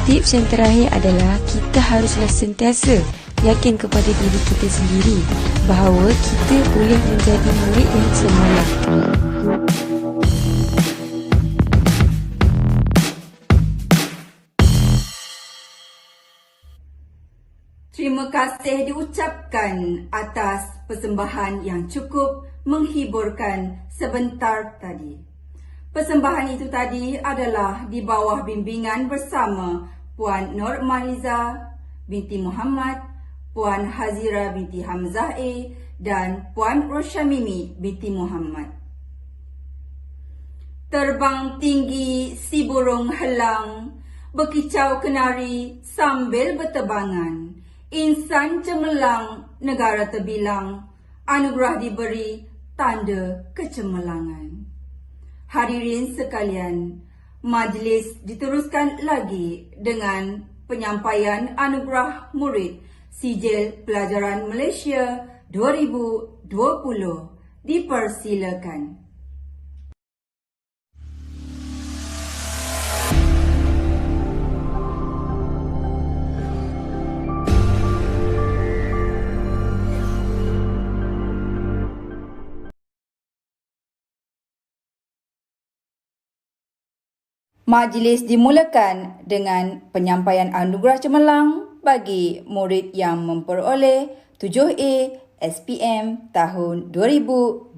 Tips yang terakhir adalah kita haruslah sentiasa yakin kepada diri kita sendiri bahawa kita boleh menjadi murid yang cemerlang. Terima kasih diucapkan atas persembahan yang cukup menghiburkan sebentar tadi. Persembahan itu tadi adalah di bawah bimbingan bersama Puan Nur Maliza binti Muhammad, Puan Hazira binti Hamzah A dan Puan Roshamimi binti Muhammad. Terbang tinggi si burung helang, berkicau kenari sambil berterbangan. Insan cemerlang, negara terbilang, anugerah diberi, tanda kecemerlangan. Hadirin sekalian, majlis diteruskan lagi dengan penyampaian anugerah murid Sijil Pelajaran Malaysia 2020. Dipersilakan. Majlis dimulakan dengan penyampaian anugerah cemerlang bagi murid yang memperoleh 7A SPM tahun 2020.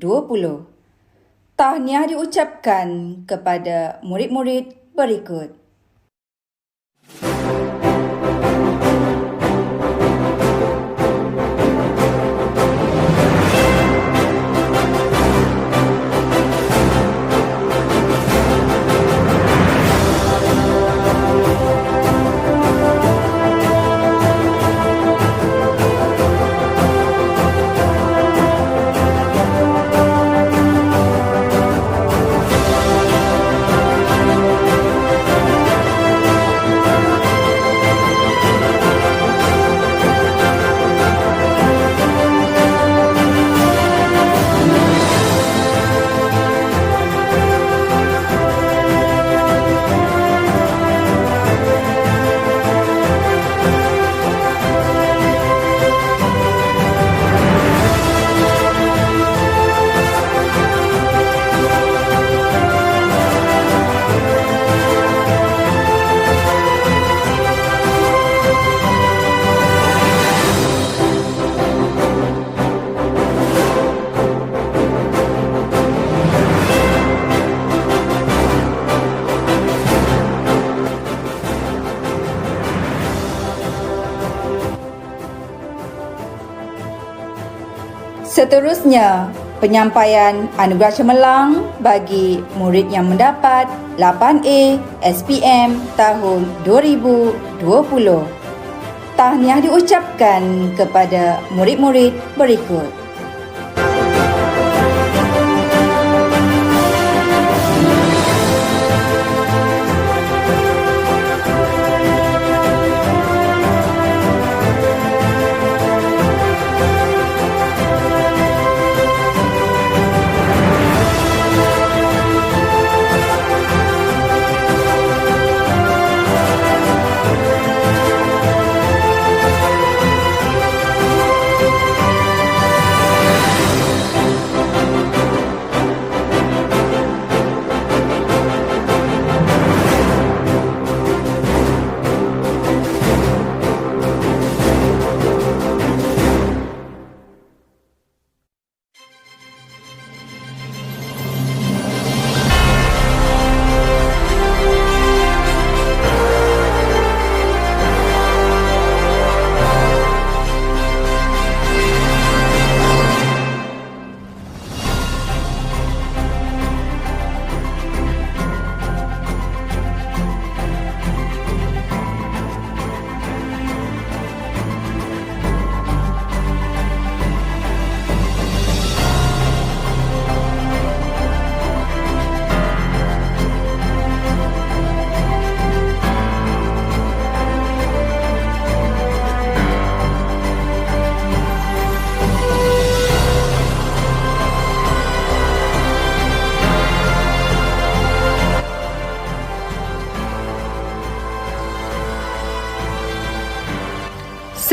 Tahniah diucapkan kepada murid-murid berikut. Seterusnya, penyampaian anugerah cemerlang bagi murid yang mendapat 8A SPM tahun 2020. Tahniah diucapkan kepada murid-murid berikut.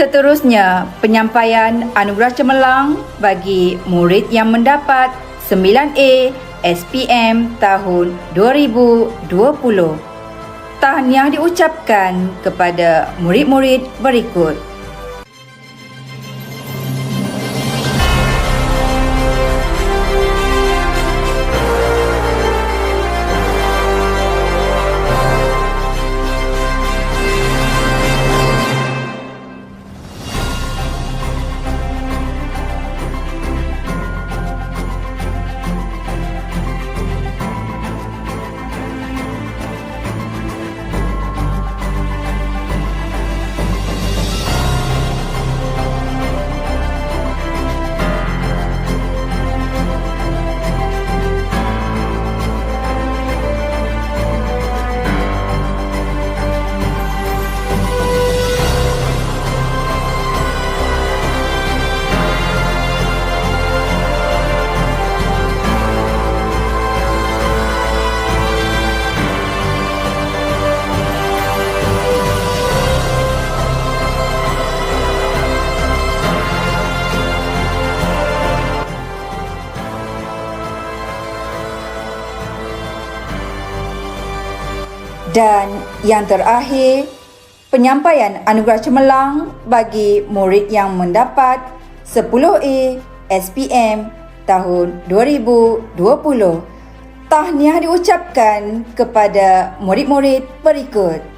Seterusnya, penyampaian anugerah cemerlang bagi murid yang mendapat 9A SPM tahun 2020. Tahniah diucapkan kepada murid-murid berikut. Dan yang terakhir, penyampaian anugerah cemerlang bagi murid yang mendapat 10A SPM tahun 2020. Tahniah diucapkan kepada murid-murid berikut.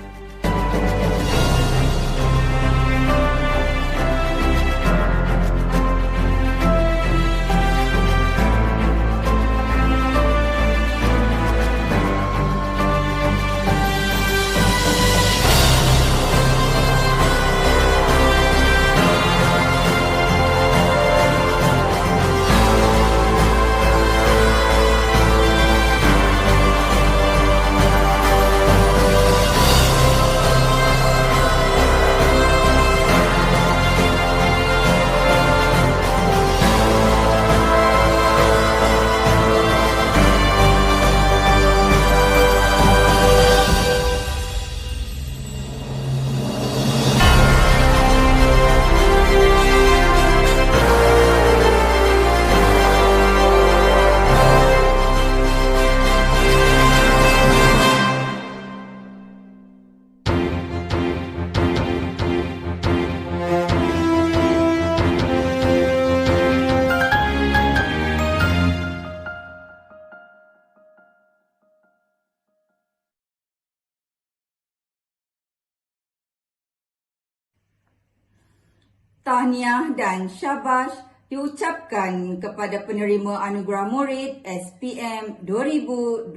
Tahniah dan syabas diucapkan kepada penerima anugerah murid SPM 2020.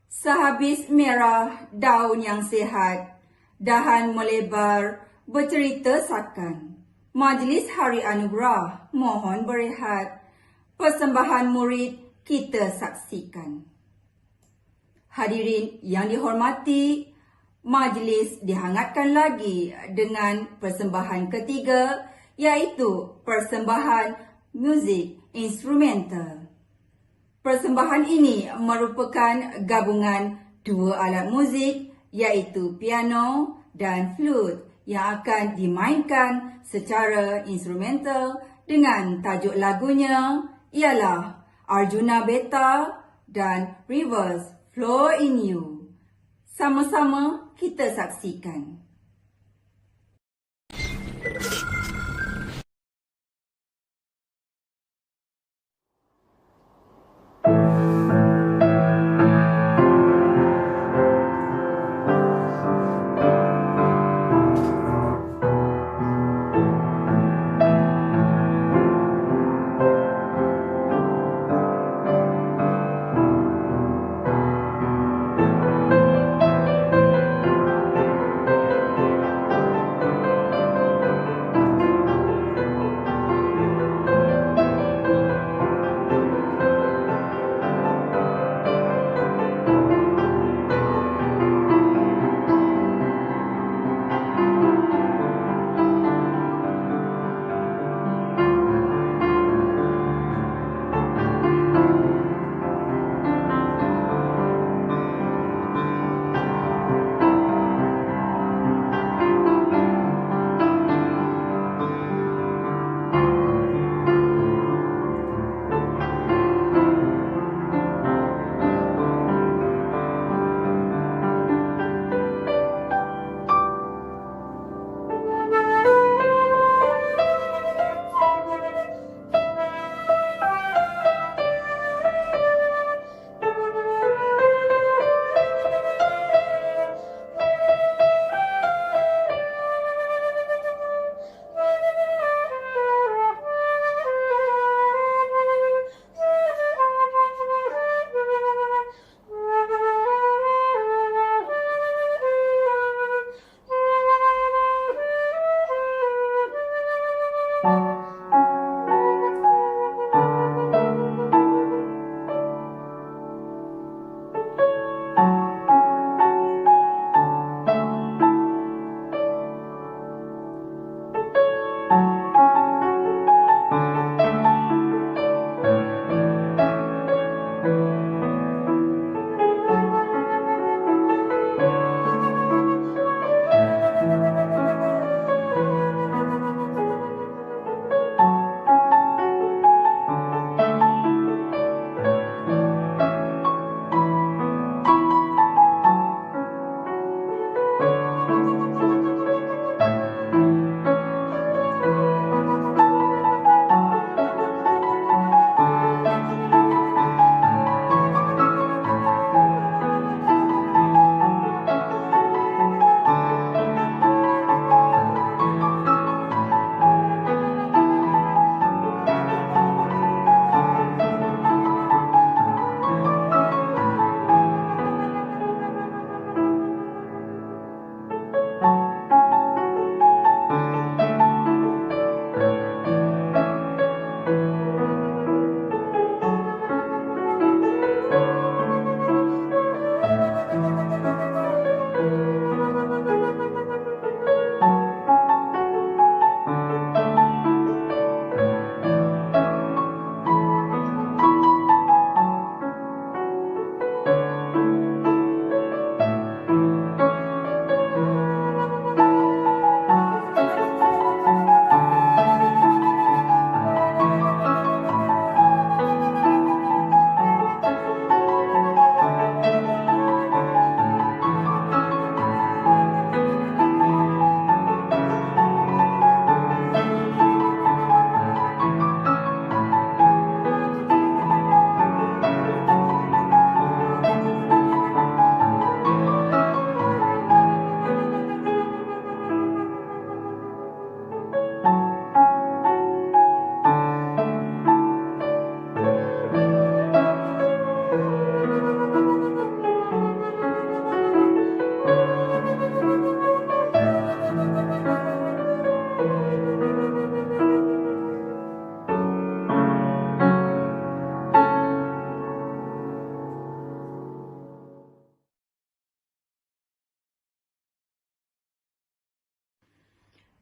Sehabis merah daun yang sihat, dahan melebar, bercerita sakan. Majlis Hari Anugerah mohon berehat, persembahan murid kita saksikan. Hadirin yang dihormati, majlis dihangatkan lagi dengan persembahan ketiga, iaitu persembahan muzik instrumental. Persembahan ini merupakan gabungan dua alat muzik, iaitu piano dan flute yang akan dimainkan secara instrumental dengan tajuk lagunya ialah Arjuna Beta dan Rivers Flow in You. Sama-sama kita saksikan.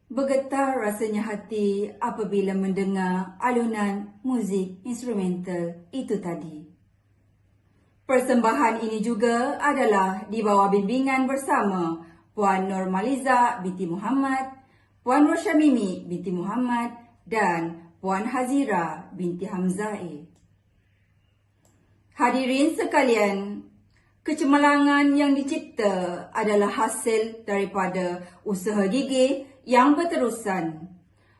Bergetar rasanya hati apabila mendengar alunan muzik instrumental itu tadi. Persembahan ini juga adalah di bawah bimbingan bersama Puan Normaliza binti Muhammad, Puan Rosyamimi binti Muhammad dan Puan Hazira binti Hamzai. Hadirin sekalian, kecemerlangan yang dicipta adalah hasil daripada usaha gigih yang berterusan.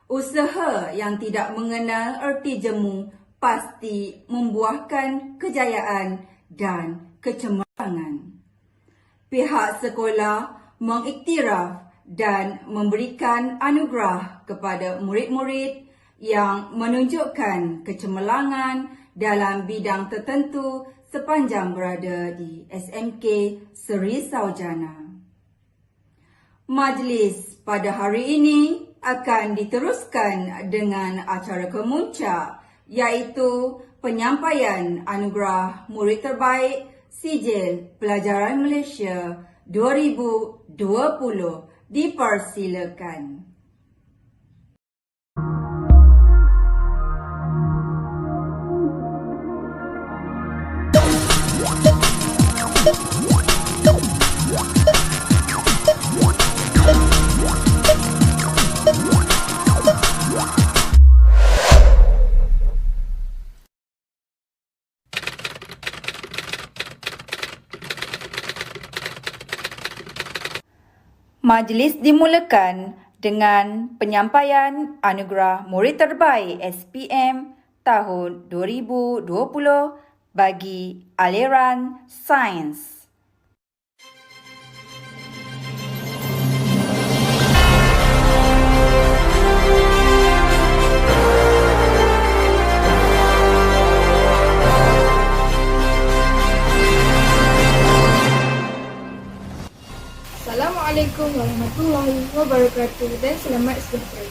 Usaha yang tidak mengenal erti jemu pasti membuahkan kejayaan dan kecemerlangan. Pihak sekolah mengiktiraf dan memberikan anugerah kepada murid-murid yang menunjukkan kecemerlangan dalam bidang tertentu sepanjang berada di SMK Seri Saujana. Majlis pada hari ini akan diteruskan dengan acara kemuncak iaitu penyampaian anugerah murid terbaik Sijil Pelajaran Malaysia 2020. Dipersilakan. Majlis dimulakan dengan penyampaian anugerah murid terbaik SPM tahun 2020 bagi aliran sains. Assalamualaikum warahmatullahi wabarakatuh dan selamat sejahtera.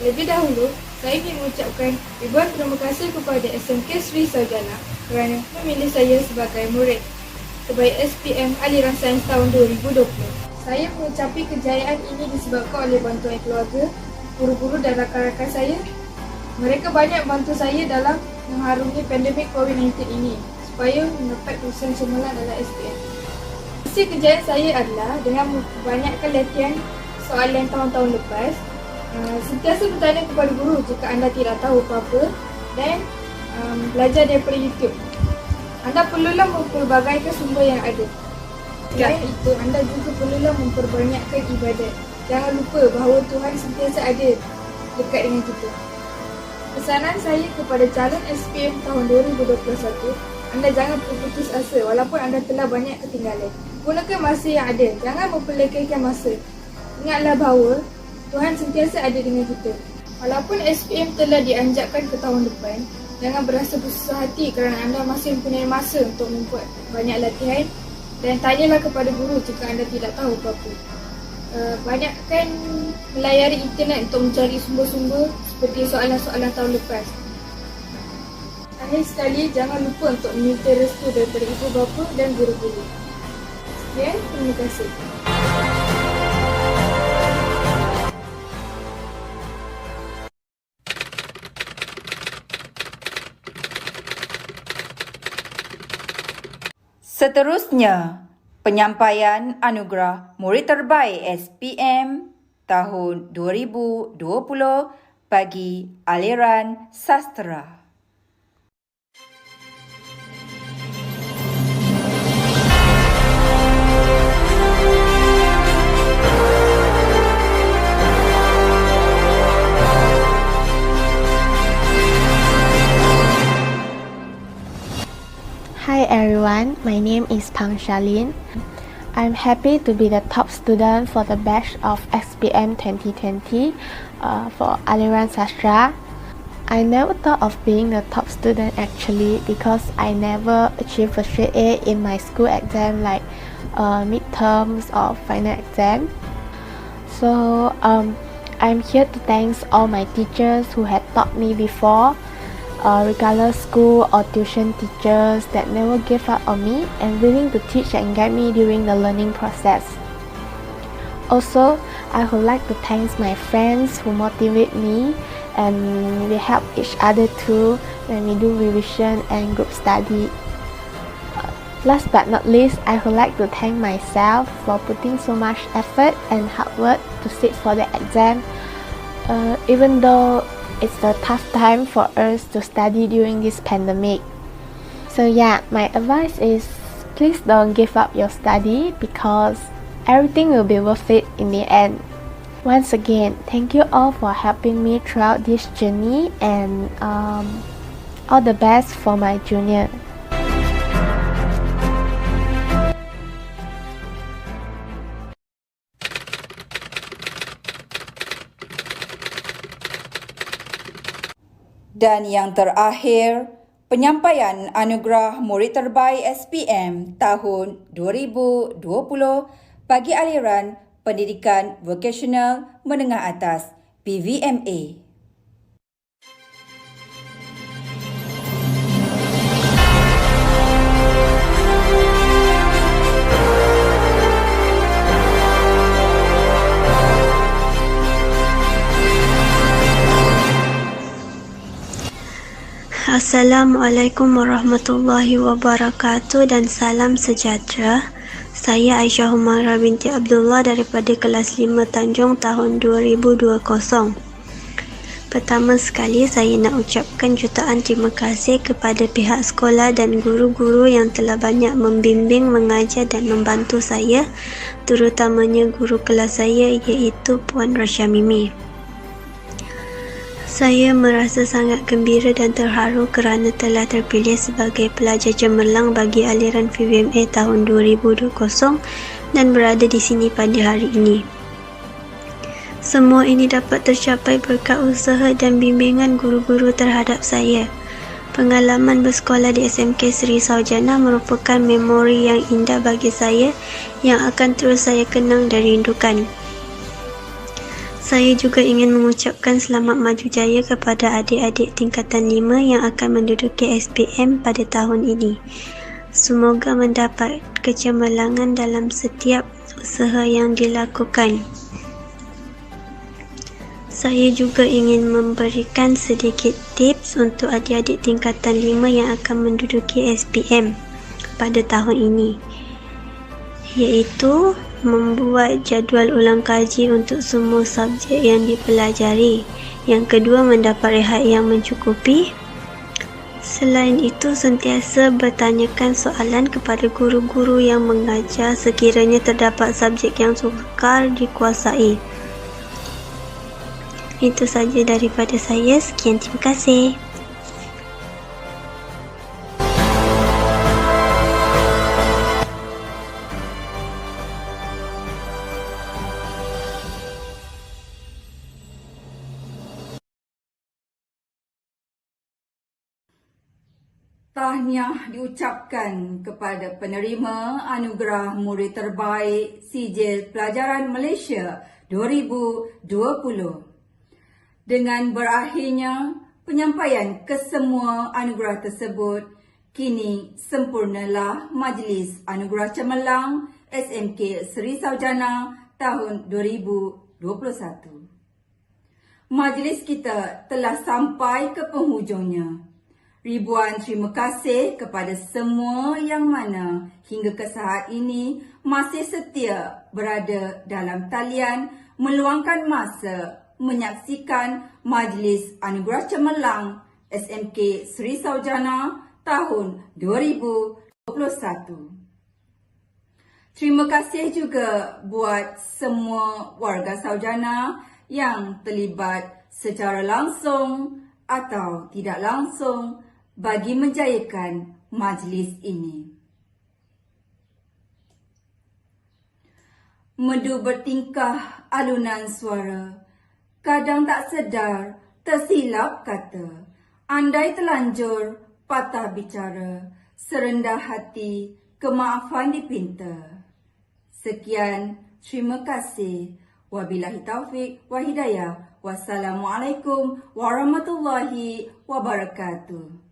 Lebih dahulu, saya ingin mengucapkan ribuan terima kasih kepada SMK Seri Saujana kerana memilih saya sebagai murid terbaik SPM aliran sains tahun 2020. Saya mengucapi kejayaan ini disebabkan oleh bantuan keluarga, guru-guru dan rakan-rakan saya. Mereka banyak bantu saya dalam mengharungi pandemik COVID-19 ini supaya mendapat lulusan cemerlang dalam SPM. Hasil kejayaan saya adalah dengan membanyakkan latihan soalan tahun-tahun lepas, sentiasa bertanya kepada guru jika anda tidak tahu apa-apa dan belajar daripada YouTube. Anda perlulah memperbagaikan sumber yang ada. Selain itu, anda juga perlulah memperbanyakkan ibadat. Jangan lupa bahawa Tuhan sentiasa ada dekat dengan kita. Pesanan saya kepada calon SPM tahun 2021, anda jangan putus asa walaupun anda telah banyak ketinggalan. Gunakan masa yang ada, jangan memperlekehkan masa. Ingatlah bahawa Tuhan sentiasa ada dengan kita. Walaupun SPM telah dianjakkan ke tahun depan, jangan berasa bersusah hati kerana anda masih mempunyai masa untuk membuat banyak latihan dan tanyalah kepada guru jika anda tidak tahu apa-apa. Banyakkan melayari internet untuk mencari sumber-sumber seperti soalan-soalan tahun lepas. Akhir sekali, jangan lupa untuk meminta restu daripada ibu bapa dan guru-guru. Sekian, terima kasih. Seterusnya, penyampaian anugerah murid terbaik SPM tahun 2020 bagi aliran sastera. Hi everyone, my name is Pang Charlene. I'm happy to be the top student for the batch of SPM 2020 for Aliran Sastra. I never thought of being the top student actually because I never achieved a straight A in my school exam like midterms or final exam. So I'm here to thank all my teachers who had taught me before, regardless school or tuition teachers that never gave up on me and willing to teach and guide me during the learning process. Also, I would like to thank my friends who motivate me, and we help each other too when we do revision and group study. Last but not least, I would like to thank myself for putting so much effort and hard work to sit for the exam, even though it's a tough time for us to study during this pandemic. So yeah, my advice is please don't give up your study because everything will be worth it in the end. Once again, thank you all for helping me throughout this journey, and all the best for my junior. Dan yang terakhir, penyampaian anugerah murid terbaik SPM tahun 2020 bagi aliran Pendidikan Vokasional Menengah Atas PVMA. Assalamualaikum warahmatullahi wabarakatuh dan salam sejahtera. Saya Aisyah Humaira binti Abdullah daripada kelas 5 Tanjung tahun 2020. Pertama sekali saya nak ucapkan jutaan terima kasih kepada pihak sekolah dan guru-guru yang telah banyak membimbing, mengajar dan membantu saya, terutamanya guru kelas saya iaitu Puan Rasha Mimi. Saya merasa sangat gembira dan terharu kerana telah terpilih sebagai pelajar cemerlang bagi aliran PVMA tahun 2020 dan berada di sini pada hari ini. Semua ini dapat tercapai berkat usaha dan bimbingan guru-guru terhadap saya. Pengalaman bersekolah di SMK Sri Saujana merupakan memori yang indah bagi saya yang akan terus saya kenang dan rindukan. Saya juga ingin mengucapkan selamat maju jaya kepada adik-adik tingkatan 5 yang akan menduduki SPM pada tahun ini. Semoga mendapat kecemerlangan dalam setiap usaha yang dilakukan. Saya juga ingin memberikan sedikit tips untuk adik-adik tingkatan 5 yang akan menduduki SPM pada tahun ini, iaitu membuat jadual ulang kaji untuk semua subjek yang dipelajari. Yang kedua, mendapat rehat yang mencukupi. Selain itu, sentiasa bertanyakan soalan kepada guru-guru yang mengajar sekiranya terdapat subjek yang sukar dikuasai. Itu saja daripada saya. Sekian, terima kasih. Tahniah diucapkan kepada penerima anugerah murid terbaik Sijil Pelajaran Malaysia 2020. Dengan berakhirnya penyampaian kesemua anugerah tersebut, kini sempurnalah Majlis Anugerah Cemerlang SMK Sri Saujana tahun 2021. Majlis kita telah sampai ke penghujungnya. Ribuan terima kasih kepada semua yang mana hingga ke saat ini masih setia berada dalam talian meluangkan masa menyaksikan Majlis Anugerah Cemerlang SMK Sri Saujana tahun 2021. Terima kasih juga buat semua warga Saujana yang terlibat secara langsung atau tidak langsung bagi menjayakan majlis ini. Merdu bertingkah alunan suara, kadang tak sedar tersilap kata, andai telanjur patah bicara, serendah hati kemaafan dipinta. Sekian, terima kasih. Wabillahi taufik wa hidayah. Wassalamualaikum warahmatullahi wabarakatuh.